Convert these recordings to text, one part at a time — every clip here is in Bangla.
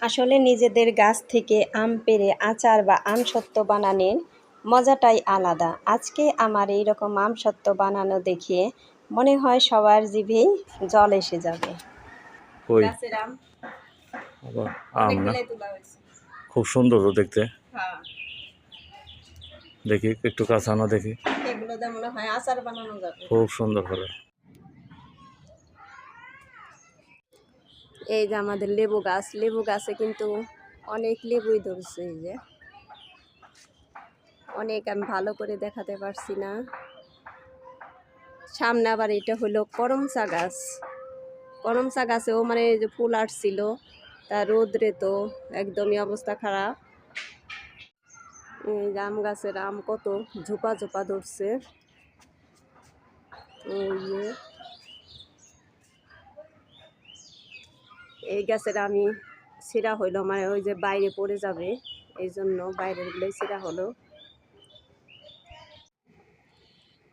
আসলে নিজেদের গাছ থেকে আম পেড়ে আচার বা আমসত্ত্ব বানানোর মজাটাই আলাদা। আজকে আমার এইরকম আমসত্ত্ব বানানো দেখে মনে হয় সবার জিভেই জল এসে যাবে। কই গাছের আম আবার আম না অনেকগুলাই তোলা হয়েছে। খুব সুন্দর তো দেখতে। হ্যাঁ, দেখি একটু কাঁচানো দেখি, এগুলো দিয়ে মনে হয় আচার বানানো যাবে। খুব সুন্দর করে। এই যে আমাদের লেবু গাছ, লেবু গাছে কিন্তু অনেক লেবুই ধরছে। এই যে অনেক, আমি ভালো করে দেখাতে পারছি না। সামনে আবার এটা হলো করমচা গাছ। করমচা গাছেও মানে যে ফুল আসছিল, তার রোদ্রে তো একদমই অবস্থা খারাপ। এই আম গাছের আম কত ঝোপা ঝোপা ধরছে। এই গাছের আমি ছিঁড়া হইলো, মানে ওই যে বাইরে পড়ে যাবে, এই জন্য বাইরের গুলোই ছিঁড়া হলো।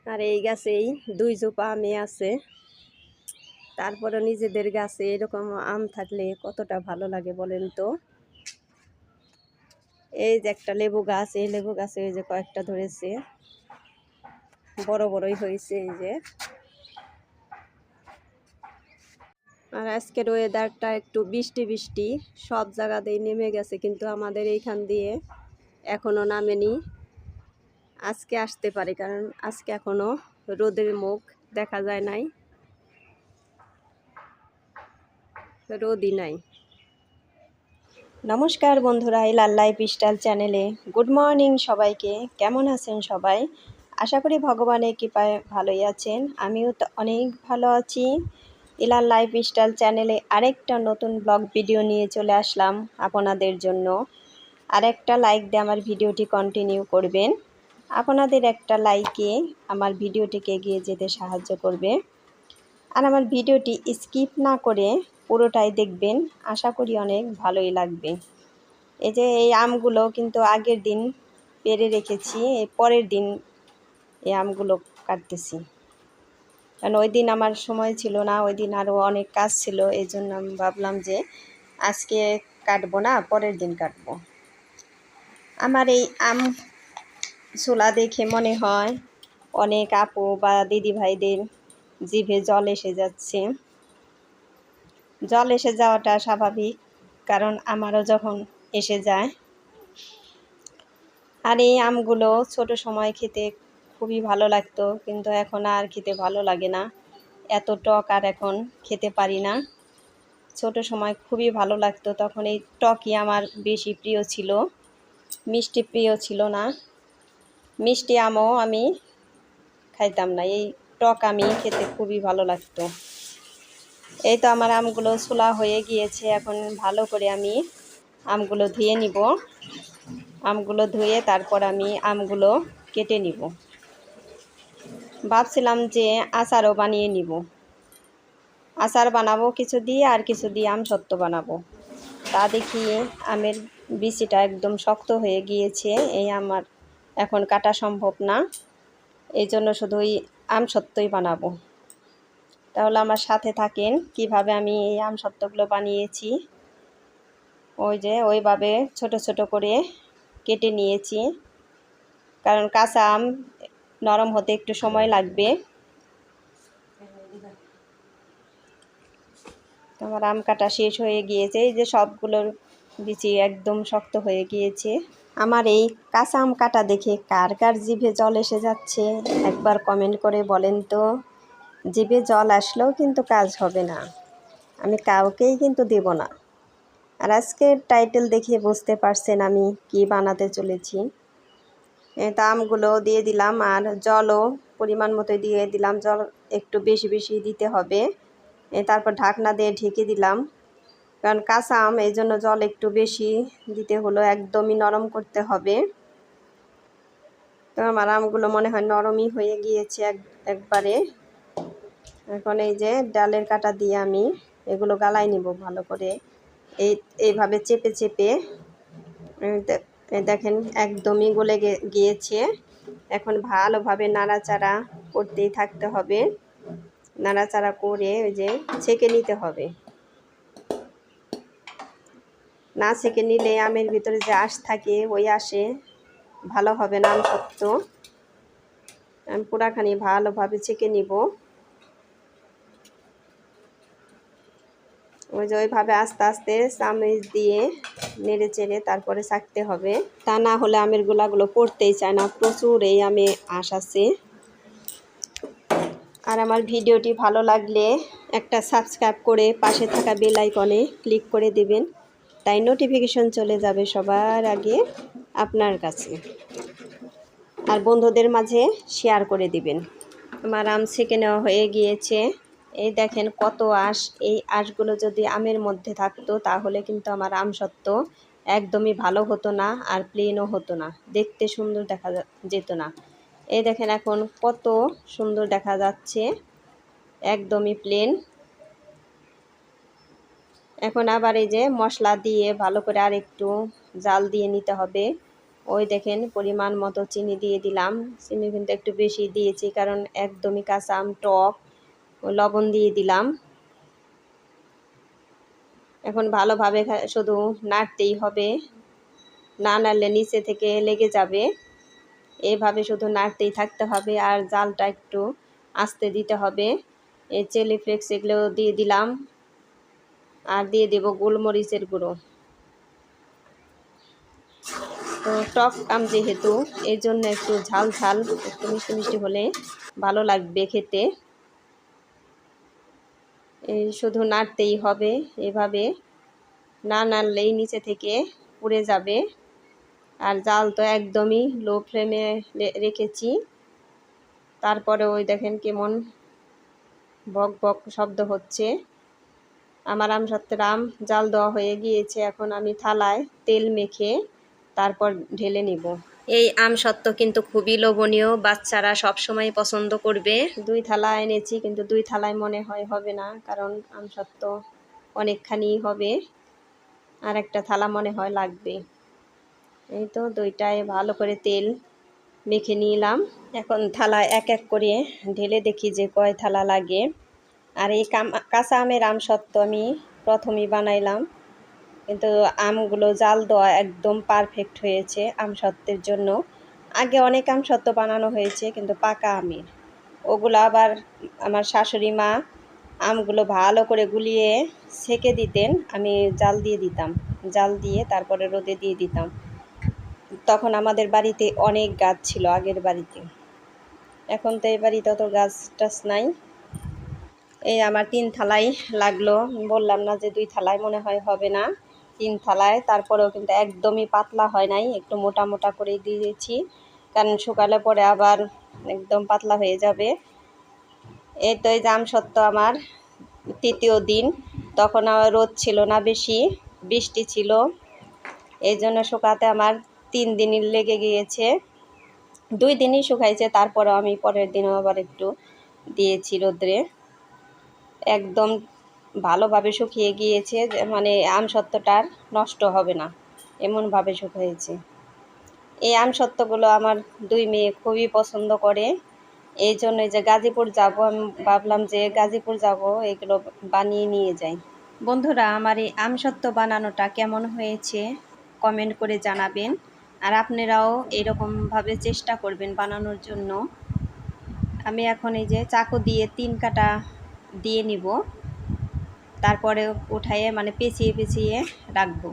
আর এই গাছেই 2 ঝোপা আমে আছে। তারপরে নিজেদের গাছে এরকম আম থাকলে কতটা ভালো লাগে বলেন তো। এই যে একটা লেবু গাছ, এই লেবু গাছে এই যে কয়েকটা ধরেছে, বড় বড়ই হয়েছে। এই যে আর আজকের ওয়েদারটা একটু বৃষ্টি বৃষ্টি, সব জায়গাতেই নেমে গেছে, কিন্তু আমাদের এইখান দিয়ে এখনো নামেনি। আজকে আসতে পারে, কারণ আজকে এখনো রোদের মুখ দেখা যায় নাই, রোদই নাই। নমস্কার বন্ধুরা, ইলাল লাইফ স্টাইল চ্যানেলে গুড মর্নিং সবাইকে। কেমন আছেন সবাই? আশা করি ভগবানের কৃপায় ভালোই আছেন। আমিও তো অনেক ভালো আছি। ইলাল লাইফ স্টাইল চ্যানেলে আরেকটা নতুন ব্লগ ভিডিও নিয়ে চলে আসলাম আপনাদের জন্য। আরেকটা লাইক দিয়ে আমার ভিডিওটি কন্টিনিউ করবেন। আপনাদের একটা লাইকে আমার ভিডিওটিকে এগিয়ে যেতে সাহায্য করবে। আর আমার ভিডিওটি স্কিপ না করে পুরোটাই দেখবেন, আশা করি অনেক ভালোই লাগবে। এই যে এই আমগুলো কিন্তু আগের দিন পেড়ে রেখেছি, এই পরের দিন এই আমগুলো কাটতেছি, কারণ ওই দিন আমার সময় ছিল না, ওই দিন আরও অনেক কাজ ছিল। এই জন্য আমি ভাবলাম যে আজকে কাটবো না, পরের দিন কাটবো। আমার এই আম ছোলা দেখে মনে হয় অনেক আপু বা দিদি ভাইদের জিভে জল এসে যাচ্ছে। জল এসে যাওয়াটা স্বাভাবিক, কারণ আমারও যখন এসে যায়। আর এই আমগুলো ছোট সময় খেতে খুবই ভালো লাগতো, কিন্তু এখন আর খেতে ভালো লাগে না, এত টক আর এখন খেতে পারি না। ছোট সময় খুবই ভালো লাগতো, তখন এই টকই আমার বেশি প্রিয় ছিল, মিষ্টি প্রিয় ছিল না। মিষ্টি আমও আমি খাইতাম না, এই টক আমি খেতে খুবই ভালো লাগতো। এই তো আমার আমগুলো ছোলা হয়ে গিয়েছে, এখন ভালো করে আমি আমগুলো ধুয়ে নিব। আমগুলো ধুয়ে তারপর আমি আমগুলো কেটে নিব। ভাবছিলাম যে আচারও বানিয়ে নিব, আচার বানাবো কিছু দিয়ে আর কিছু দিয়ে আমসত্ত্ব বানাবো। তা দেখি আমের বিচিটা একদম শক্ত হয়ে গিয়েছে, এই আমার এখন কাটা সম্ভব না, এই জন্য শুধু ওই আমসত্ত্বই বানাবো। তাহলে আমার সাথে থাকেন কিভাবে আমি এই আমসত্ত্বগুলো বানিয়েছি। ওই যে ওইভাবে ছোট ছোট করে কেটে নিয়েছি, কারণ কাঁচা আম নরম হতে একটু সময় লাগবে। আমার আম কাটা শেষ হয়ে গিয়েছে, এই যে সবগুলোর বিচি একদম শক্ত হয়ে গিয়েছে। আমার এই কাঁচা আম কাটা দেখে কার কার জিভে জল এসে যাচ্ছে একবার কমেন্ট করে বলেন তো। জিভে জল আসলেও কিন্তু কাজ হবে না, আমি কাউকেই কিন্তু দেব না। আর আজকের টাইটেল দেখে বুঝতে পারছেন আমি কি বানাতে চলেছি। তা আমগুলো দিয়ে দিলাম, আর জলও পরিমাণ মতো দিয়ে দিলাম, জল একটু বেশি বেশি দিতে হবে। তারপর ঢাকনা দিয়ে ঢেকে দিলাম, কারণ কাঁচা আম এই জন্য জল একটু বেশি দিতে হলো, একদমই নরম করতে হবে। তো আমার আমগুলো মনে হয় নরমই হয়ে গিয়েছে একবারে। এখন এই যে ডালের কাটা দিয়ে আমি এগুলো গালাই নিব ভালো করে, এইভাবে চেপে চেপে। দেখেন একদমই গলে গিয়েছে। এখন ভালোভাবে নাড়াচাড়া করতেই থাকতে হবে, নাড়াচাড়া করে ওই যে ছেঁকে নিতে হবে। না ছেঁকে নিলে আমের ভিতরে যে আঁশ থাকে ওই আঁশে ভালো হবে না আমসত্ত্ব। আমি পুরাখানি ভালোভাবে ছেঁকে নিব। ওই যে ওইভাবে আস্তে আস্তে চামচ দিয়ে নেড়ে চেড়ে তারপরে ছাকতে হবে, তা না হলে আমের গোলাগুলো পড়তেই চায় না, প্রচুর এই আমে আঁশ আছে। আর আমার ভিডিওটি ভালো লাগলে একটা সাবস্ক্রাইব করে পাশে থাকা বেল আইকনে ক্লিক করে দিবেন, তাই নোটিফিকেশন চলে যাবে সবার আগে আপনার কাছে। আর বন্ধুদের মাঝে শেয়ার করে দিবেন। আমার আম ছেঁকে নেওয়া হয়ে গিয়েছে। এই দেখেন কত আঁশ। এই আঁশগুলো যদি আমের মধ্যে থাকতো তাহলে কিন্তু আমার আমসত্ত্ব একদমই ভালো হতো না, আর প্লেনও হতো না, দেখতে সুন্দর দেখা যেত না। এই দেখেন এখন কত সুন্দর দেখা যাচ্ছে, একদমই প্লেন। এখন আবার এই যে মশলা দিয়ে ভালো করে আর একটু জাল দিয়ে নিতে হবে। ওই দেখেন পরিমাণ মতো চিনি দিয়ে দিলাম। চিনি কিন্তু একটু বেশি দিয়েছি কারণ একদমই কাঁচা আম, টক। লবণ দিয়ে দিলাম। এখন ভালোভাবে শুধু নাড়তেই হবে, না নাড়লে নিচে থেকে লেগে যাবে। এভাবে শুধু নাড়তেই থাকতে হবে আর জালটা একটু আস্তে দিতে হবে। এই চিলি ফ্লেক্স এগুলো দিয়ে দিলাম, আর দিয়ে দেব গোলমরিচের গুঁড়ো। তো টক আম যেহেতু, এই জন্য একটু ঝাল ঝাল, একটু মিষ্টি মিষ্টি হলে ভালো লাগবে খেতে। এই শুধু নাড়তেই হবে, এভাবে না নাড়লেই নিচে থেকে পুড়ে যাবে। আর জাল তো একদমই লো ফ্লেমে রেখেছি, তারপরে ওই দেখেন কেমন বক বক শব্দ হচ্ছে। আমার আমসত্ত্বের আম জাল দেওয়া হয়ে গিয়েছে। এখন আমি থালায় তেল মেখে তারপর ঢেলে নিব। এই আমসত্ত্ব কিন্তু খুবই লোভনীয়, বাচ্চারা সবসময় পছন্দ করবে। 2 থালা এনেছি, কিন্তু 2 থালায় মনে হয় হবে না, কারণ আমসত্ত্ব অনেকখানি হবে, আর একটা থালা মনে হয় লাগবে। এই তো 2টায় ভালো করে তেল মেখে নিলাম। এখন থালায় এক এক করে ঢেলে দেখি যে কয় থালা লাগে। আর এই কাঁচা আমের আমসত্ত্ব আমি প্রথমেই বানাইলাম, কিন্তু আমগুলো জাল দেওয়া একদম পারফেক্ট হয়েছে আমসত্ত্বের জন্য। আগে অনেক আমসত্ত্ব বানানো হয়েছে কিন্তু পাকা আমের, ওগুলো আবার আমার শাশুড়ি মা আমগুলো ভালো করে গুলিয়ে ছেঁকে দিতেন, আমি জাল দিয়ে দিতাম। জাল দিয়ে তারপরে রোদে দিয়ে দিতাম। তখন আমাদের বাড়িতে অনেক গাছ ছিল আগের বাড়িতে, এখন তো এই বাড়িতে অত গাছ টাছ নাই। এই আমার 3 থালাই লাগলো, বললাম না যে 2 থালায় মনে হয় হবে না, 3 থালায়। তারপরেও কিন্তু একদমই পাতলা হয় নাই, একটু মোটা মোটা করে দিয়েছি, কারণ শুকালে পরে আবার একদম পাতলা হয়ে যাবে। এই তো এই আমসত্ত্ব আমার 3য় দিন, তখন আমার রোদ ছিল না বেশি, বৃষ্টি ছিল, এই জন্য শুকাতে আমার 3 দিনই লেগে গিয়েছে। 2 দিনই শুকাইছে, তারপরেও আমি পরের দিনও আবার একটু দিয়েছি রোদ্রে। একদম ভালোভাবে শুকিয়ে গিয়েছে, মানে আমসত্ত্বটার নষ্ট হবে না এমনভাবে শুকিয়েছে। এই আমসত্ত্বগুলো আমার 2 মেয়ে খুবই পছন্দ করে, এই জন্য যে গাজীপুর যাব, আমি ভাবলাম যে গাজীপুর যাব, এগুলো বানিয়ে নিয়ে যাই। বন্ধুরা, আমার এই আমসত্ত্ব বানানোটা কেমন হয়েছে কমেন্ট করে জানাবেন, আর আপনারাও এরকমভাবে চেষ্টা করবেন বানানোর জন্য। আমি এখন এই যে চাকু দিয়ে 3 কাটা দিয়ে নিব, তারপরে উঠাইয়ে মানে পেঁচিয়ে পেঁচিয়ে রাখবো।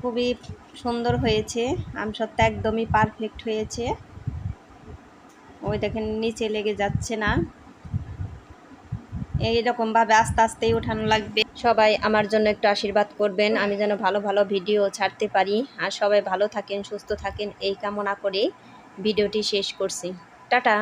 খুবই সুন্দর হয়েছে, আমসত্ত্ব একদমই পারফেক্ট হয়েছে। ওই দেখেন নিচে লেগে যাচ্ছে না, এইরকমভাবে আস্তে আস্তেই উঠানো লাগবে। সবাই আমার জন্য একটু আশীর্বাদ করবেন, আমি যেন ভালো ভালো ভিডিও ছাড়তে পারি। আর সবাই ভালো থাকেন, সুস্থ থাকেন, এই কামনা করে ভিডিওটি শেষ করছি। টাটা।